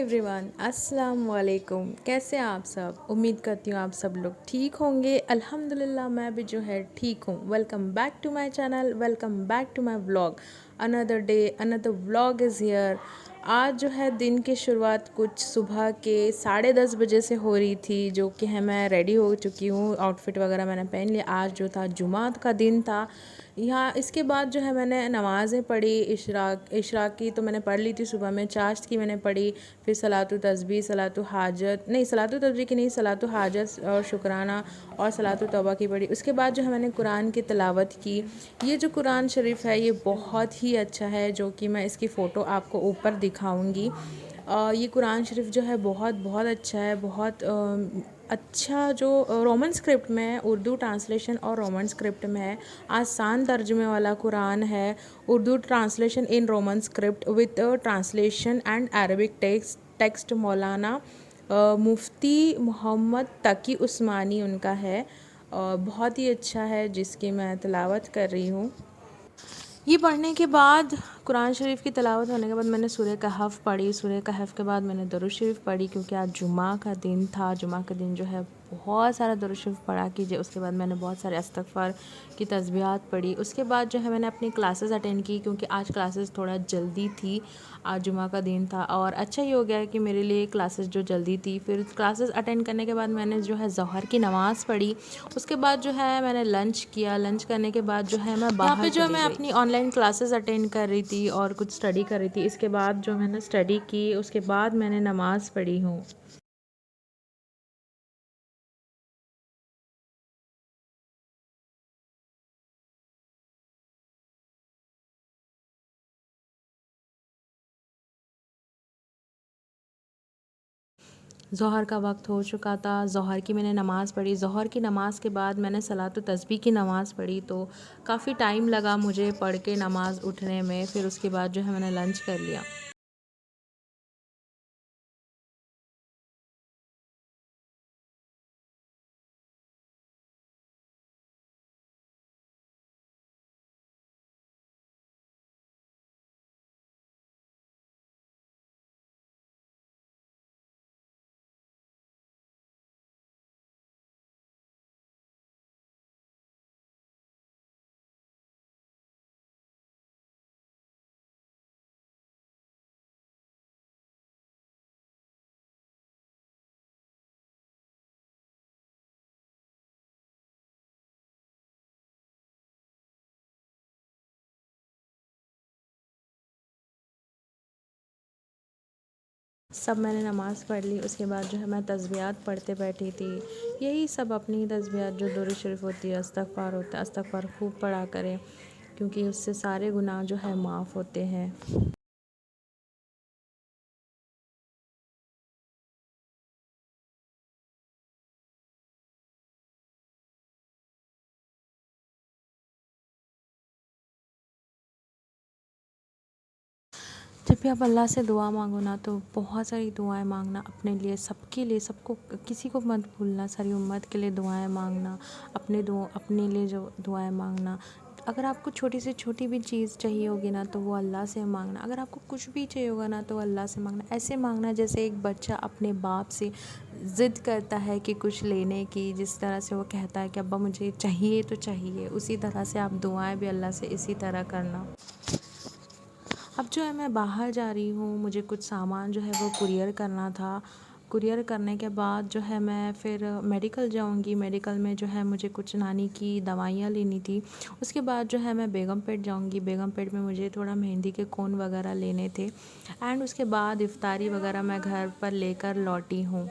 Everyone, अस्सलाम वालेकुम। कैसे हैं आप सब? उम्मीद करती हूँ आप सब लोग ठीक होंगे। अल्हम्दुलिल्लाह मैं भी जो है ठीक हूँ। Welcome back to my channel, welcome back to my vlog. Another day another vlog is here. आज जो है दिन की शुरुआत कुछ सुबह के 10:30 बजे से हो रही थी, जो कि है मैं रेडी हो चुकी हूँ, आउटफिट वगैरह मैंने पहन लिया। आज जो था जुमात का दिन था। यहाँ इसके बाद जो है मैंने नमाज़ें पढ़ी। इशराक की तो मैंने पढ़ ली थी सुबह में, चाश्त की मैंने पढ़ी, फिर सलातु तस्बीह, सलातु हाजत नहीं, सलातु तस्बीह की नहीं, सलातु हाजत और शुक्राना और सलातु तौबा की पढ़ी। उसके बाद जो है मैंने कुरान की तिलावत की। ये जो कुरान शरीफ है ये बहुत ही अच्छा है, जो कि मैं इसकी फ़ोटो आपको ऊपर दिखाऊंगी। ये कुरान शरीफ जो है बहुत बहुत अच्छा है, बहुत अच्छा। जो रोमन स्क्रिप्ट में है, उर्दू ट्रांसलेशन और रोमन स्क्रिप्ट में है। आसान तर्जुमे वाला कुरान है। Urdu translation in Roman script with translation and Arabic text मौलाना मुफ्ती मोहम्मद तकी उस्मानी उनका है। बहुत ही अच्छा है, जिसकी मैं तिलावत कर रही हूँ। ये पढ़ने के बाद, कुरान शरीफ की तिलावत होने के बाद मैंने सूरह कहफ़ पढ़ी। सूरह कहफ़ के बाद मैंने दुरूद शरीफ पढ़ी, क्योंकि आज जुमा का दिन था। जुमा के दिन जो है बहुत सारा दुरूद शरीफ पढ़ा कीजिए। उसके बाद मैंने बहुत सारे इस्तग़फ़ार की तस्बीहात पढ़ी। उसके बाद जो है मैंने अपनी क्लासेस अटेंड की, क्योंकि आज क्लासेस थोड़ा जल्दी थी। आज जुमा का दिन था और अच्छा ही हो गया कि मेरे लिए क्लासेस जो जल्दी थी। फिर क्लासेस अटेंड करने के बाद मैंने जो है ज़ोहर की नमाज़ पढ़ी। उसके बाद जो है मैंने लंच किया। लंच करने के बाद जो है मैं बाहर जो मैं अपनी ऑनलाइन क्लासेस अटेंड कर रही थी और कुछ स्टडी कर रही थी। इसके बाद जो मैंने स्टडी की, उसके बाद मैंने नमाज़ पढ़ी हूँ। ज़ोहर का वक्त हो चुका था। ज़ोहर की मैंने नमाज़ पढ़ी। ज़ोहर की नमाज़ के बाद मैंने सलातु तस्बीह की नमाज़ पढ़ी, तो काफ़ी टाइम लगा मुझे पढ़ के नमाज़ उठने में। फिर उसके बाद जो है मैंने लंच कर लिया। सब मैंने नमाज़ पढ़ ली। उसके बाद जो है मैं तस्बीहात पढ़ते बैठी थी। यही सब अपनी तस्बीहात जो दुरूद शरीफ होती है, इस्तग़फ़ार होता है, इस्तग़फ़ार खूब पढ़ा करें, क्योंकि उससे सारे गुनाह जो है माफ़ होते हैं। जब भी आप अल्लाह से दुआ मांगो ना, तो बहुत सारी दुआएं मांगना अपने लिए, सबके लिए, सबको, किसी को मत भूलना। सारी उम्मत के लिए दुआएं मांगना, अपने लिए जो दुआएं मांगना। अगर आपको छोटी से छोटी भी चीज़ चाहिए होगी ना, तो वो अल्लाह से मांगना। अगर आपको कुछ भी चाहिए होगा ना, तो अल्लाह से मांगना। ऐसे मांगना जैसे एक बच्चा अपने बाप से ज़िद करता है कि कुछ लेने की, जिस तरह से वो कहता है कि अब्बा मुझे चाहिए तो चाहिए, उसी तरह से आप दुआएं भी अल्लाह से इसी तरह करना। अब जो है मैं बाहर जा रही हूँ, मुझे कुछ सामान जो है वो कुरियर करना था। कुरियर करने के बाद जो है मैं फिर मेडिकल जाऊँगी। मेडिकल में जो है मुझे कुछ नानी की दवाइयाँ लेनी थी। उसके बाद जो है मैं बेगमपेट जाऊँगी। बेगमपेट में मुझे थोड़ा मेहंदी के कोन वगैरह लेने थे। एंड उसके बाद इफ़्तारी वगैरह मैं घर पर लेकर लौटी हूँ।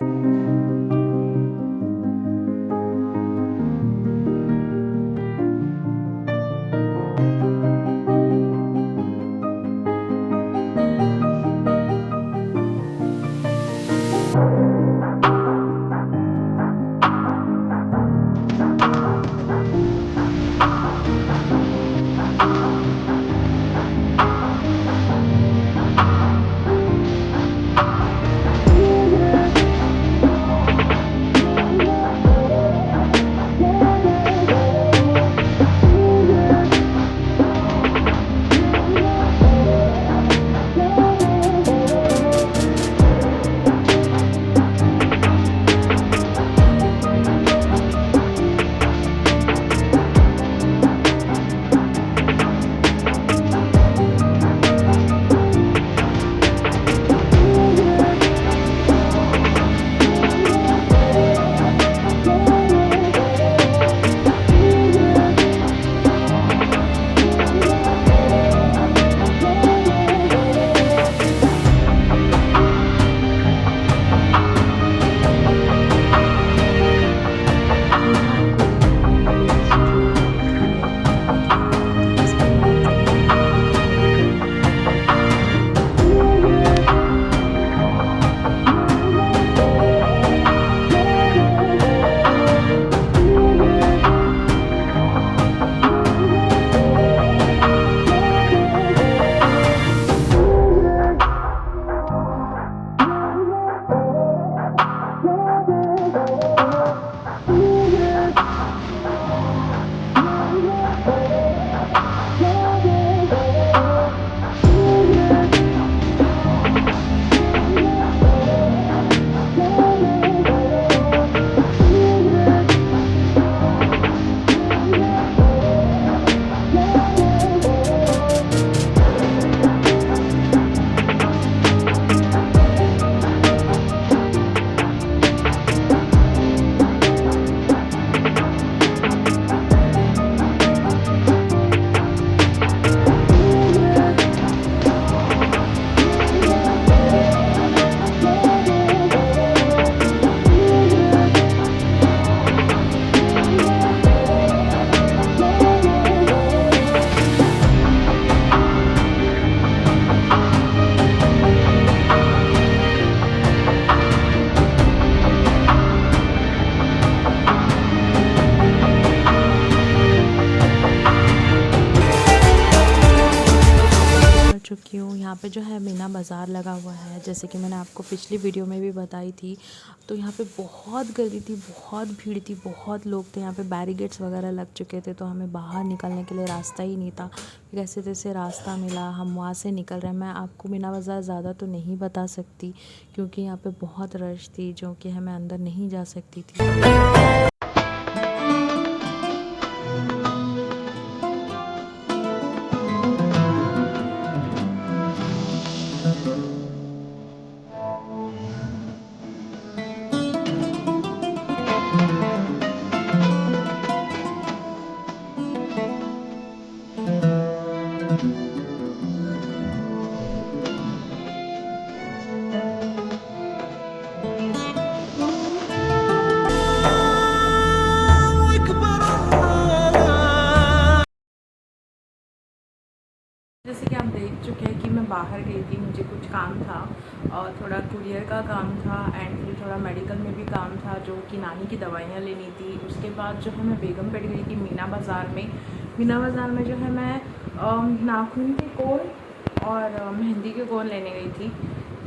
बाज़ार लगा हुआ है, जैसे कि मैंने आपको पिछली वीडियो में भी बताई थी। तो यहाँ पे बहुत गर्दी थी, बहुत भीड़ थी, बहुत लोग थे। यहाँ पे बैरिकेड्स वगैरह लग चुके थे, तो हमें बाहर निकलने के लिए रास्ता ही नहीं था। कैसे तैसे रास्ता मिला, हम वहाँ से निकल रहे हैं। मैं आपको मीना बाज़ार ज़्यादा तो नहीं बता सकती, क्योंकि यहाँ पे बहुत रश थी, जो कि हमें अंदर नहीं जा सकती थी। जैसे कि आप देख चुके हैं कि मैं बाहर गई थी, मुझे कुछ काम था और थोड़ा कुरियर का काम था एंड फिर थोड़ा मेडिकल में भी काम था, जो कि नानी की दवाइयाँ लेनी थी। उसके बाद जो है मैं बेगमपेट गई थी मीना बाज़ार में। मीना बाज़ार में जो है मैं नाखून के कोन और मेहंदी के कोन लेने गई थी,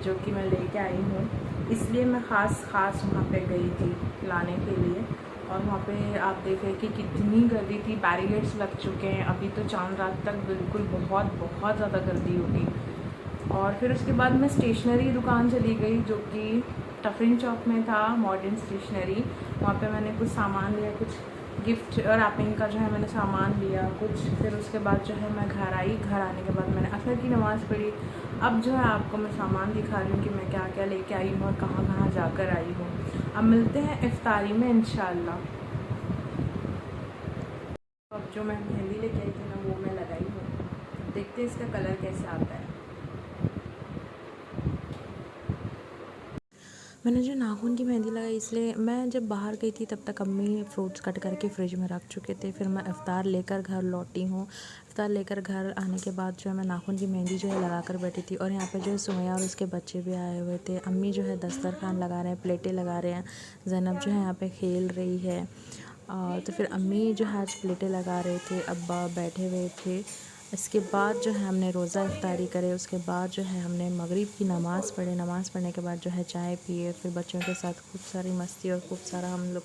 जो कि मैं लेके आई हूँ। इसलिए मैं ख़ास वहाँ पे गई थी लाने के लिए। और वहाँ पे आप देख रहे कि कितनी गर्दी थी, बैरिकेड्स लग चुके हैं। अभी तो चांद रात तक बिल्कुल बहुत ज़्यादा गर्दी होगी। और फिर उसके बाद मैं स्टेशनरी दुकान चली गई, जो कि टफरिन चौक में था, मॉडर्न स्टेशनरी। वहाँ पे मैंने कुछ सामान लिया, कुछ गिफ्ट और रैपिंग का जो है मैंने सामान लिया कुछ। फिर उसके बाद जो है मैं घर आई। घर आने के बाद मैंने असर की नमाज़ पढ़ी। अब जो है आपको मैं सामान दिखा रही हूँ कि मैं क्या क्या लेके आई हूँ और कहाँ कहाँ जाकर आई हूँ। अब मिलते हैं इफ्तारी में इंशाल्लाह। अब जो मैं मेहंदी लेके आई थी ना, वो मैं लगाई हूँ। देखते हैं इसका कलर कैसे आता है। मैंने जो नाखून की मेहंदी लगाई, इसलिए मैं जब बाहर गई थी तब तक अम्मी फ्रूट्स कट करके फ्रिज में रख चुके थे। फिर मैं इफ़्तार लेकर घर लौटी हूँ। इफ़्तार लेकर घर आने के बाद जो है मैं नाखून की मेहंदी जो है लगा कर बैठी थी। और यहाँ पे जो है सुमैया और उसके बच्चे भी आए हुए थे। अम्मी जो है दस्तरखान लगा रहे हैं, प्लेटें लगा रहे हैं। ज़ैनब जो है यहाँ पे खेल रही है। तो फिर अम्मी जो है आज प्लेटें लगा रहे थे, अब्बा बैठे हुए थे। इसके बाद जो है हमने रोज़ा इफ्तारी करे। उसके बाद जो है हमने मगरिब की नमाज़ पढ़े। नमाज़ पढ़ने के बाद जो है चाय पिए। फिर बच्चों के साथ खूब सारी मस्ती और खूब सारा हम लोग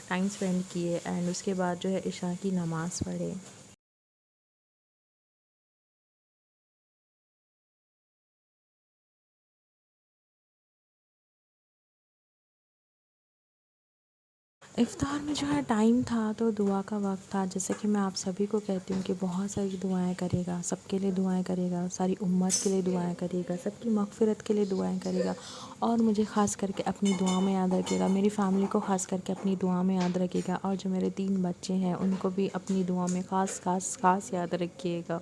टाइम स्पेंड किए। एंड उसके बाद जो है इशा की नमाज़ पढ़े। इफ़्तार में जो है टाइम था, तो दुआ का वक़्त था। जैसे कि मैं आप सभी को कहती हूँ कि बहुत सारी दुआएं करेगा, सबके लिए दुआएं करेगा, सारी उम्मत के लिए दुआएं करेगा, सबकी मग़फ़िरत के लिए दुआएं करेगा। और मुझे ख़ास करके अपनी दुआ में याद रखिएगा, मेरी फ़ैमिली को ख़ास करके अपनी दुआ में याद रखिएगा। और जो मेरे 3 बच्चे हैं, उनको भी अपनी दुआ में ख़ास याद रखिएगा।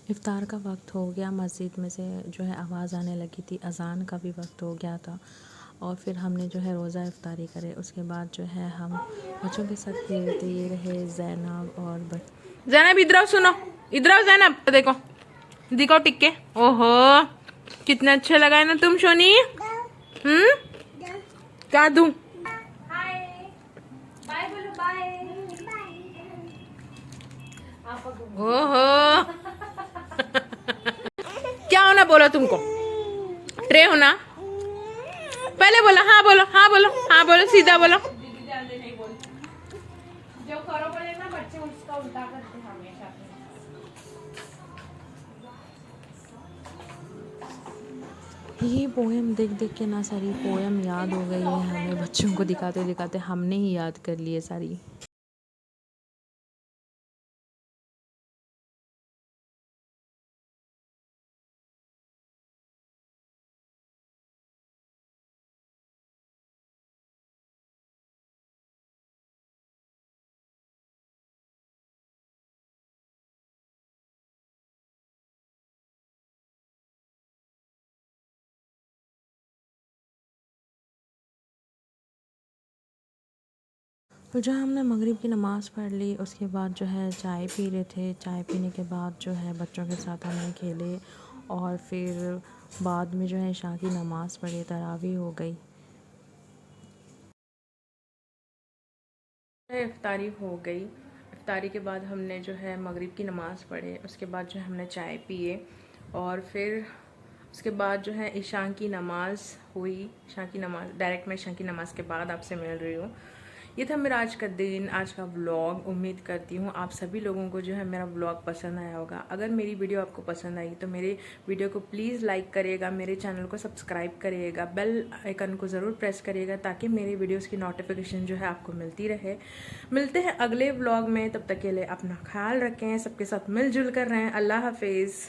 इफ़्तार का वक्त हो गया, मस्जिद में से जो है आवाज़ आने लगी थी, अज़ान का भी वक्त हो गया था। और फिर हमने जो है रोज़ा इफ्तारी करे। उसके बाद जो है हम बच्चों के साथ खेलते ये रहे, ज़ैनब और ज़ैनब इधर आओ, सुनो, इधर आओ ज़ैनब, देखो दिखाओ टिक्के। ओहो, कितना अच्छा लगा है ना तुम सोनी। क्या दूं? ओहो क्या होना बोला तुमको? ट्रे होना? पहले बोलो हाँ, बोलो हाँ, बोलो हाँ, बोलो सीधा बोलो। जो करो बोले ना बच्चे, उसका उल्टा करते हमेशा। ये पोएम देख देख के ना सारी पोएम याद हो गई है हमें। बच्चों को दिखाते दिखाते हमने ही याद कर लिए सारी। तो जहाँ हमने मगरिब की नमाज़ पढ़ ली, उसके बाद जो है चाय पी रहे थे। चाय पीने के बाद जो है बच्चों के साथ हमने खेले। और फिर बाद में जो है इशा की नमाज़ पढ़ी, तरावी हो गई। इफ्तारी हो गई। इफ्तारी के बाद हमने जो है मगरिब की नमाज़ पढ़े, उसके बाद जो है हमने चाय पिए और फिर उसके बाद जो है ईशा की नमाज़ हुई। ईशा की नमाज़ डायरेक्ट मैं ईशा की नमाज़ के बाद आपसे मिल रही हूँ। ये था मेरा आज का दिन, आज का व्लॉग। उम्मीद करती हूँ आप सभी लोगों को जो है मेरा व्लॉग पसंद आया होगा। अगर मेरी वीडियो आपको पसंद आई तो मेरे वीडियो को प्लीज़ लाइक करिएगा, मेरे चैनल को सब्सक्राइब करिएगा, बेल आइकन को ज़रूर प्रेस करिएगा ताकि मेरी वीडियोज़ की नोटिफिकेशन जो है आपको मिलती रहे। मिलते हैं अगले व्लॉग में, तब तक के लिए अपना ख्याल रखें, सबके साथ मिलजुल कर रहें। अल्लाह हाफिज़।